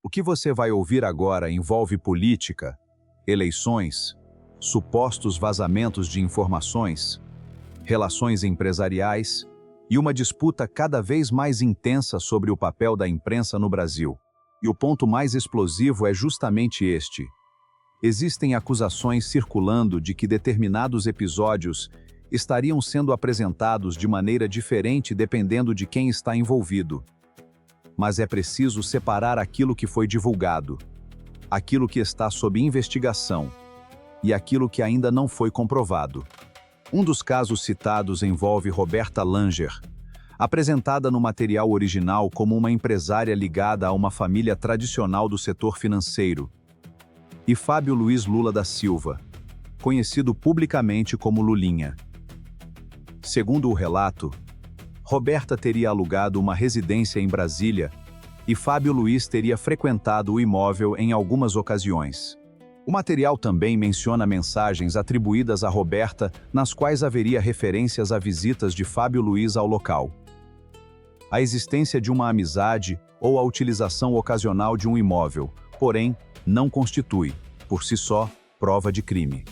O que você vai ouvir agora envolve política, eleições, supostos vazamentos de informações, relações empresariais e uma disputa cada vez mais intensa sobre o papel da imprensa no Brasil. E o ponto mais explosivo é justamente este. Existem acusações circulando de que determinados episódios estariam sendo apresentados de maneira diferente dependendo de quem está envolvido. Mas é preciso separar aquilo que foi divulgado, aquilo que está sob investigação e aquilo que ainda não foi comprovado. Um dos casos citados envolve Roberta Langer, apresentada no material original como uma empresária ligada a uma família tradicional do setor financeiro, e Fábio Luiz Lula da Silva, conhecido publicamente como Lulinha. Segundo o relato, Roberta teria alugado uma residência em Brasília e Fábio Luiz teria frequentado o imóvel em algumas ocasiões. O material também menciona mensagens atribuídas a Roberta, nas quais haveria referências a visitas de Fábio Luiz ao local. A existência de uma amizade ou a utilização ocasional de um imóvel, porém, não constitui, por si só, prova de crime.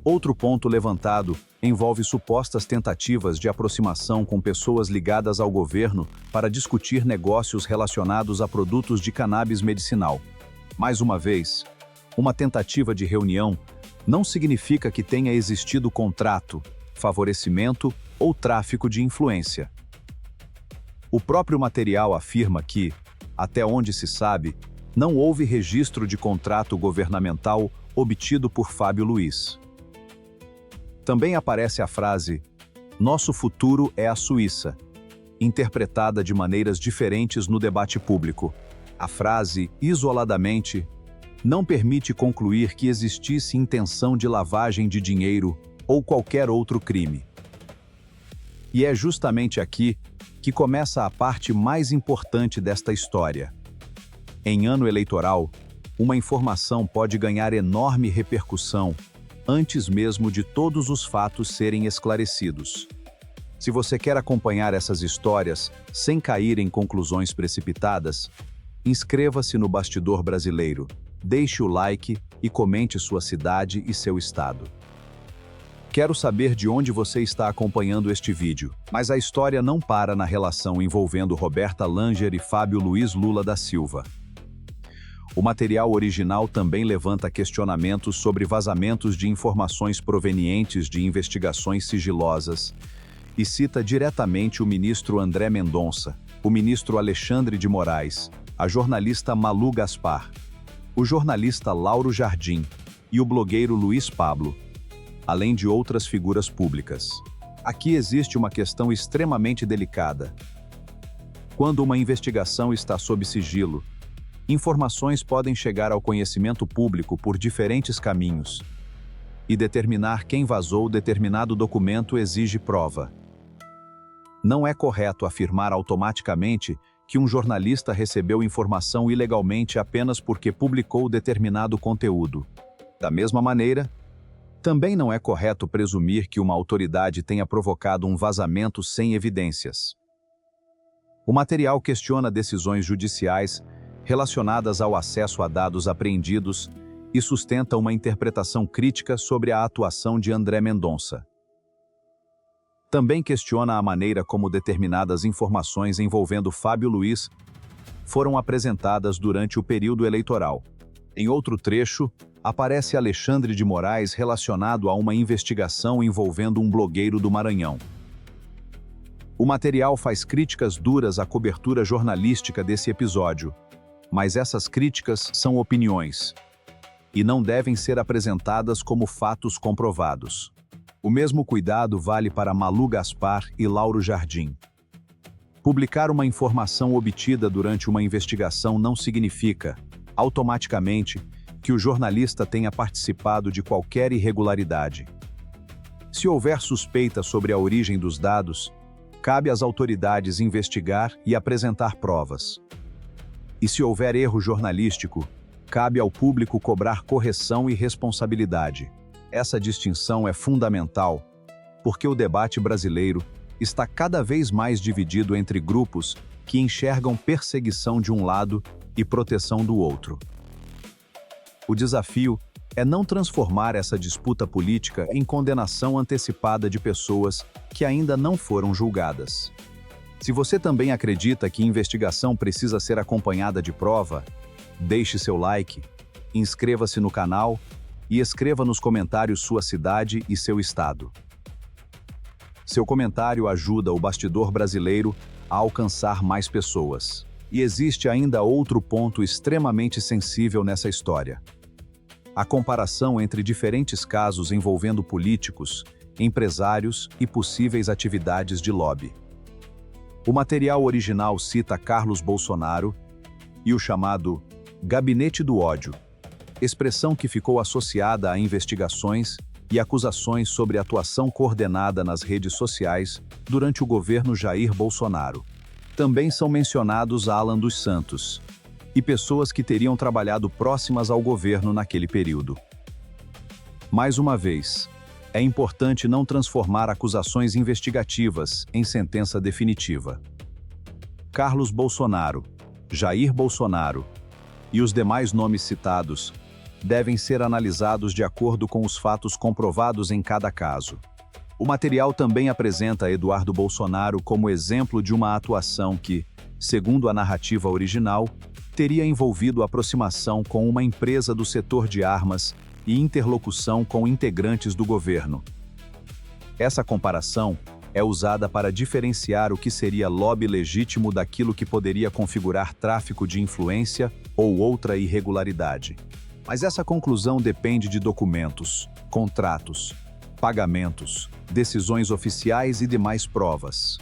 Outro ponto levantado envolve supostas tentativas de aproximação com pessoas ligadas ao governo para discutir negócios relacionados a produtos de cannabis medicinal. Mais uma vez, uma tentativa de reunião não significa que tenha existido contrato, favorecimento ou tráfico de influência. O próprio material afirma que, até onde se sabe, não houve registro de contrato governamental obtido por Fábio Luiz. Também aparece a frase "Nosso futuro é a Suíça", interpretada de maneiras diferentes no debate público. A frase, isoladamente, não permite concluir que existisse intenção de lavagem de dinheiro ou qualquer outro crime. E é justamente aqui que começa a parte mais importante desta história. Em ano eleitoral, uma informação pode ganhar enorme repercussão antes mesmo de todos os fatos serem esclarecidos. Se você quer acompanhar essas histórias sem cair em conclusões precipitadas, inscreva-se no Bastidor Brasileiro, deixe o like e comente sua cidade e seu estado. Quero saber de onde você está acompanhando este vídeo, mas a história não para na relação envolvendo Roberta Langer e Fábio Luiz Lula da Silva. O material original também levanta questionamentos sobre vazamentos de informações provenientes de investigações sigilosas e cita diretamente o ministro André Mendonça, o ministro Alexandre de Moraes, a jornalista Malu Gaspar, o jornalista Lauro Jardim e o blogueiro Luiz Pablo, além de outras figuras públicas. Aqui existe uma questão extremamente delicada. Quando uma investigação está sob sigilo, informações podem chegar ao conhecimento público por diferentes caminhos, e determinar quem vazou determinado documento exige prova. Não é correto afirmar automaticamente que um jornalista recebeu informação ilegalmente apenas porque publicou determinado conteúdo. Da mesma maneira, também não é correto presumir que uma autoridade tenha provocado um vazamento sem evidências. O material questiona decisões judiciais relacionadas ao acesso a dados apreendidos e sustenta uma interpretação crítica sobre a atuação de André Mendonça. Também questiona a maneira como determinadas informações envolvendo Fábio Luiz foram apresentadas durante o período eleitoral. Em outro trecho, aparece Alexandre de Moraes relacionado a uma investigação envolvendo um blogueiro do Maranhão. O material faz críticas duras à cobertura jornalística desse episódio, mas essas críticas são opiniões e não devem ser apresentadas como fatos comprovados. O mesmo cuidado vale para Malu Gaspar e Lauro Jardim. Publicar uma informação obtida durante uma investigação não significa, automaticamente, que o jornalista tenha participado de qualquer irregularidade. Se houver suspeita sobre a origem dos dados, cabe às autoridades investigar e apresentar provas. E se houver erro jornalístico, cabe ao público cobrar correção e responsabilidade. Essa distinção é fundamental, porque o debate brasileiro está cada vez mais dividido entre grupos que enxergam perseguição de um lado e proteção do outro. O desafio é não transformar essa disputa política em condenação antecipada de pessoas que ainda não foram julgadas. Se você também acredita que investigação precisa ser acompanhada de prova, deixe seu like, inscreva-se no canal e escreva nos comentários sua cidade e seu estado. Seu comentário ajuda o bastidor brasileiro a alcançar mais pessoas. E existe ainda outro ponto extremamente sensível nessa história: a comparação entre diferentes casos envolvendo políticos, empresários e possíveis atividades de lobby. O material original cita Carlos Bolsonaro e o chamado Gabinete do Ódio, expressão que ficou associada a investigações e acusações sobre atuação coordenada nas redes sociais durante o governo Jair Bolsonaro. Também são mencionados Alan dos Santos e pessoas que teriam trabalhado próximas ao governo naquele período. Mais uma vez, é importante não transformar acusações investigativas em sentença definitiva. Carlos Bolsonaro, Jair Bolsonaro e os demais nomes citados devem ser analisados de acordo com os fatos comprovados em cada caso. O material também apresenta Eduardo Bolsonaro como exemplo de uma atuação que, segundo a narrativa original, teria envolvido aproximação com uma empresa do setor de armas e interlocução com integrantes do governo. Essa comparação é usada para diferenciar o que seria lobby legítimo daquilo que poderia configurar tráfico de influência ou outra irregularidade. Mas essa conclusão depende de documentos, contratos, pagamentos, decisões oficiais e demais provas.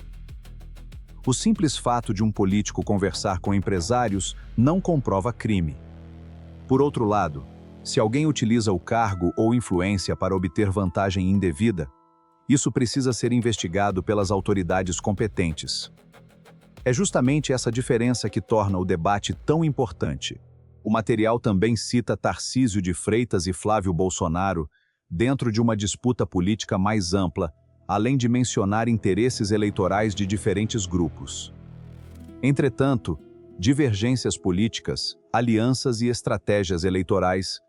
O simples fato de um político conversar com empresários não comprova crime. Por outro lado, se alguém utiliza o cargo ou influência para obter vantagem indevida, isso precisa ser investigado pelas autoridades competentes. É justamente essa diferença que torna o debate tão importante. O material também cita Tarcísio de Freitas e Flávio Bolsonaro dentro de uma disputa política mais ampla, além de mencionar interesses eleitorais de diferentes grupos. Entretanto, divergências políticas, alianças e estratégias eleitorais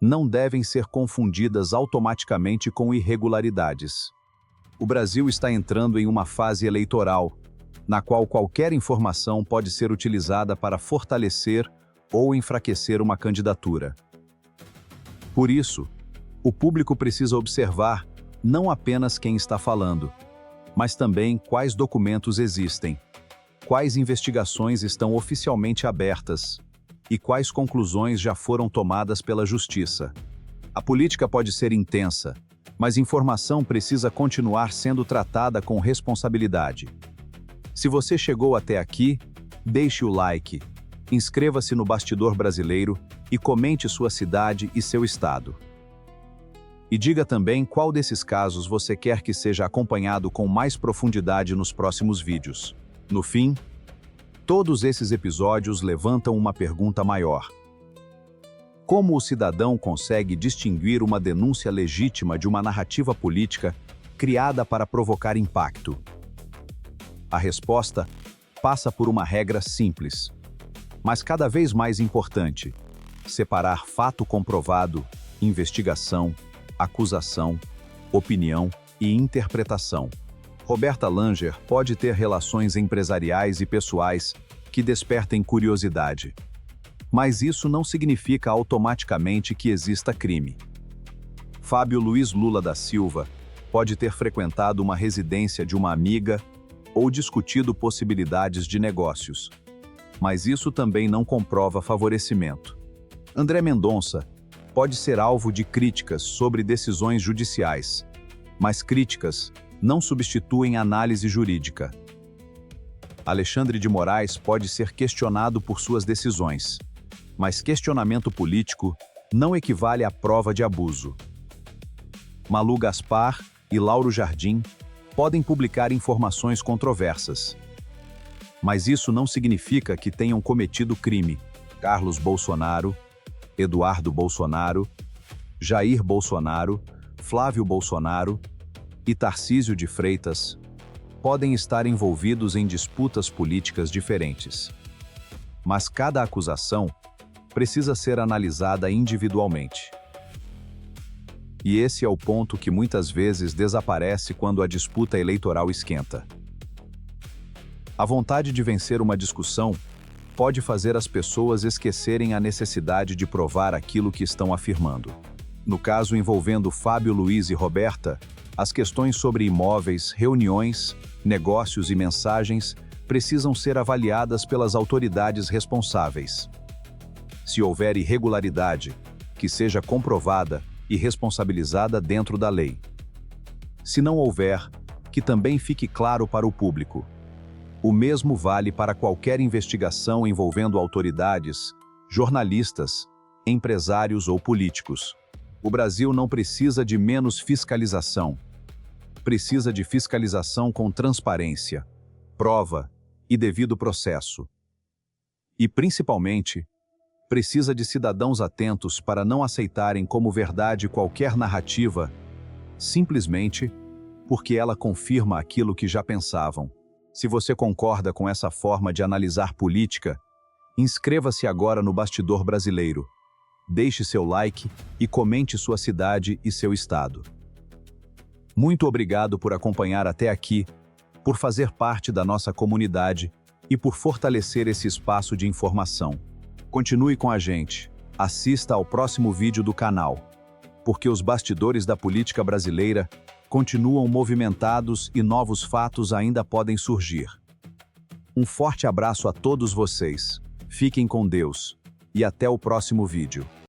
não devem ser confundidas automaticamente com irregularidades. O Brasil está entrando em uma fase eleitoral, na qual qualquer informação pode ser utilizada para fortalecer ou enfraquecer uma candidatura. Por isso, o público precisa observar não apenas quem está falando, mas também quais documentos existem, quais investigações estão oficialmente abertas e quais conclusões já foram tomadas pela Justiça. A política pode ser intensa, mas informação precisa continuar sendo tratada com responsabilidade. Se você chegou até aqui, deixe o like, inscreva-se no Bastidor Brasileiro e comente sua cidade e seu estado. E diga também qual desses casos você quer que seja acompanhado com mais profundidade nos próximos vídeos. No fim, todos esses episódios levantam uma pergunta maior: como o cidadão consegue distinguir uma denúncia legítima de uma narrativa política criada para provocar impacto? A resposta passa por uma regra simples, mas cada vez mais importante: separar fato comprovado, investigação, acusação, opinião e interpretação. Roberta Langer pode ter relações empresariais e pessoais que despertem curiosidade, mas isso não significa automaticamente que exista crime. Fábio Luiz Lula da Silva pode ter frequentado uma residência de uma amiga ou discutido possibilidades de negócios, mas isso também não comprova favorecimento. André Mendonça pode ser alvo de críticas sobre decisões judiciais, mas críticas não substituem análise jurídica. Alexandre de Moraes pode ser questionado por suas decisões, mas questionamento político não equivale à prova de abuso. Malu Gaspar e Lauro Jardim podem publicar informações controversas, mas isso não significa que tenham cometido crime. Carlos Bolsonaro, Eduardo Bolsonaro, Jair Bolsonaro, Flávio Bolsonaro e Tarcísio de Freitas podem estar envolvidos em disputas políticas diferentes. mas cada acusação precisa ser analisada individualmente. E esse é o ponto que muitas vezes desaparece quando a disputa eleitoral esquenta. A vontade de vencer uma discussão pode fazer as pessoas esquecerem a necessidade de provar aquilo que estão afirmando. No caso envolvendo Fábio Luiz e Roberta, as questões sobre imóveis, reuniões, negócios e mensagens precisam ser avaliadas pelas autoridades responsáveis. Se houver irregularidade, que seja comprovada e responsabilizada dentro da lei. Se não houver, que também fique claro para o público. O mesmo vale para qualquer investigação envolvendo autoridades, jornalistas, empresários ou políticos. O Brasil não precisa de menos fiscalização. Precisa de fiscalização com transparência, prova e devido processo. E, principalmente, precisa de cidadãos atentos para não aceitarem como verdade qualquer narrativa, simplesmente porque ela confirma aquilo que já pensavam. Se você concorda com essa forma de analisar política, inscreva-se agora no Bastidor Brasileiro. Deixe seu like e comente sua cidade e seu estado. Muito obrigado por acompanhar até aqui, por fazer parte da nossa comunidade e por fortalecer esse espaço de informação. Continue com a gente. Assista ao próximo vídeo do canal, porque os bastidores da política brasileira continuam movimentados e novos fatos ainda podem surgir. Um forte abraço a todos vocês, fiquem com Deus e até o próximo vídeo.